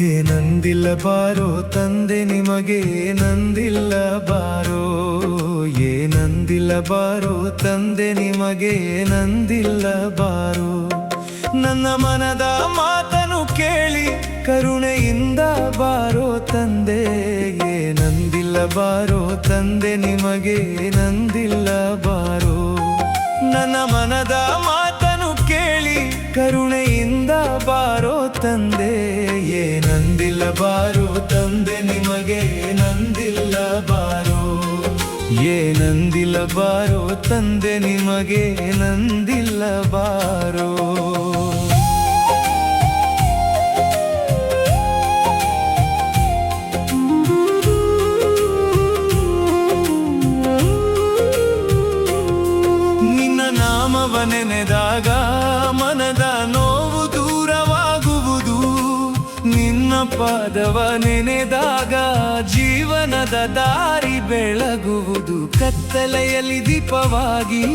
ಏನಂದಿಲ್ಲ ಬಾರೋ ತಂದೆ ನಿಮಗೆ, ಏನಂದಿಲ್ಲ ಬಾರೋ, ಏನಂದಿಲ್ಲ ಬಾರೋ ತಂದೆ ನಿಮಗೆ, ಏನಂದಿಲ್ಲ ಬಾರೋ. ನನ್ನ ಮನದ ಮಾತನು ಕೇಳಿ ಕರುಣೆಯಿಂದ ಬಾರೋ ತಂದೆ, ಏನಂದಿಲ್ಲ ಬಾರೋ ತಂದೆ ನಿಮಗೆ, ಏನಂದಿಲ್ಲ ಬಾರೋ. ನನ್ನ ಮನದ ಮಾತನು ಕೇಳಿ ಕರುಣೆಯಿಂದ ಬಾರೋ ತಂದೆ, ಏನಂದಿಲ್ಲ ಬಾರೋ ತಂದೆ ನಿಮಗೆ, ಏನಂದಿಲ್ಲ ಬಾರೋ, ಏನಂದಿಲ್ಲ ಬಾರೋ ತಂದೆ ನಿಮಗೆ, ಏನಂದಿಲ್ಲ ಬಾರೋ. ನಿನ್ನ ನಾಮವ ನೆನೆದಾಗ ಮನದ ನೋವು ದೂರವಾಗುವುದು, ನಿನ್ನ ಪಾದವ ನೆನೆದಾಗ ಜೀವನದ ದಾರಿ ಬೆಳಗುವುದು. ಕತ್ತಲೆಯಲ್ಲಿ ದೀಪವಾಗಿ,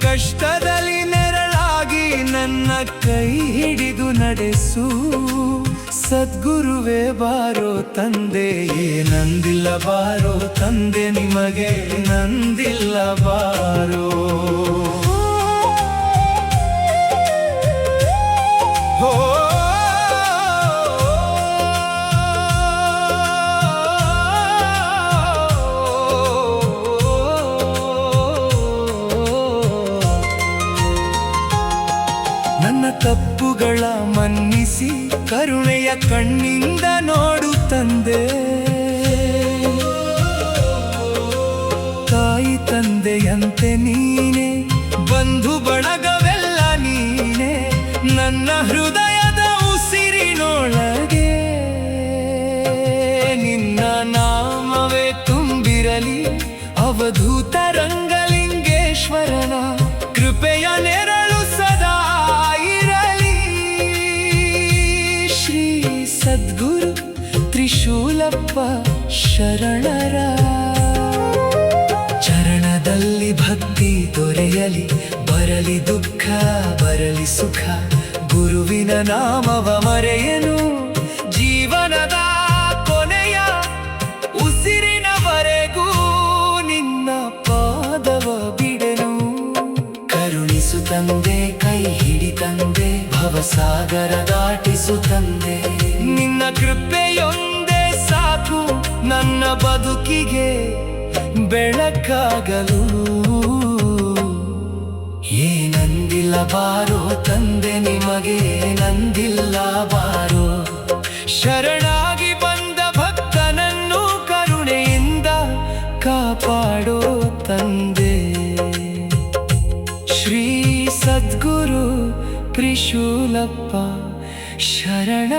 ಕಷ್ಟದಲ್ಲಿ ನೆರಳಾಗಿ ನನ್ನ ಕೈ ಹಿಡಿದು ನಡೆಸು ಸದ್ಗುರುವೇ ಬಾರೋ ತಂದೆ, ಏನಂದಿಲ್ಲ ಬಾರೋ ತಂದೆ ನಿಮಗೆ, ಏನಂದಿಲ್ಲ ಬಾರೋ. ನನ್ನ ತಪ್ಪುಗಳ ಮನ್ನಿಸಿ ಕರುಣೆಯ ಕಣ್ಣಿಂದ ನೋಡು ತಂದೆ, ತಾಯಿ ತಂದೆಯಂತೆ ನೀನೆ, ಬಂಧು ಬಳಗವೆಲ್ಲ ನೀನೆ, ನನ್ನ ಹೃದಯದ ಉಸಿರಿನೊಳಗೆ ನಿನ್ನ ನಾಮವೇ ತುಂಬಿರಲಿ. ಅವಧೂತ ರಂಗಲಿಂಗೇಶ್ವರನ ಕೃಪೆಯ ನೆರಳು ಸದಾ ಇರಲಿ. ಶ್ರೀ ಸದ್ಗುರು ತ್ರಿಶೂಲಪ್ಪ ಶರಣರ ಚರಣದಲ್ಲಿ ಭಕ್ತಿ ದೊರೆಯಲಿ. ಬರಲಿ ದುಃಖ ಬರಲಿ ಸುಖ, ಗುರುವಿನ ನಾಮವ ಮರೆಯನು. ಜೀವನದ ಕೊನೆಯ ಉಸಿರಿನವರೆಗೂ ನಿನ್ನ ಪಾದವ ಬಿಡೆನು. ಕರುಣಿಸು ತಂದೆ, ಕೈ ಹಿಡಿ ತಂದೆ, ಭವಸಾಗರ ದಾಟಿಸು ತಂದೆ. ನಿನ್ನ ಕೃಪೆಯೊಂದೇ ಸಾಕು ನನ್ನ ಬದುಕಿಗೆ ಬೆಳಕಾಗಲು. ಏನಂದಿಲ್ಲ ಬಾರೋ ತಂದೆ ನಿಮಗೆ, ಏನಂದಿಲ್ಲ ಬಾರೋ. ಶರಣಾಗಿ ಬಂದ ಭಕ್ತನನ್ನು ಕರುಣೆಯಿಂದ ಕಾಪಾಡೋ ತಂದೆ. ಶ್ರೀ ಸದ್ಗುರು ತ್ರಿಶೂಲಪ್ಪ ಶರಣ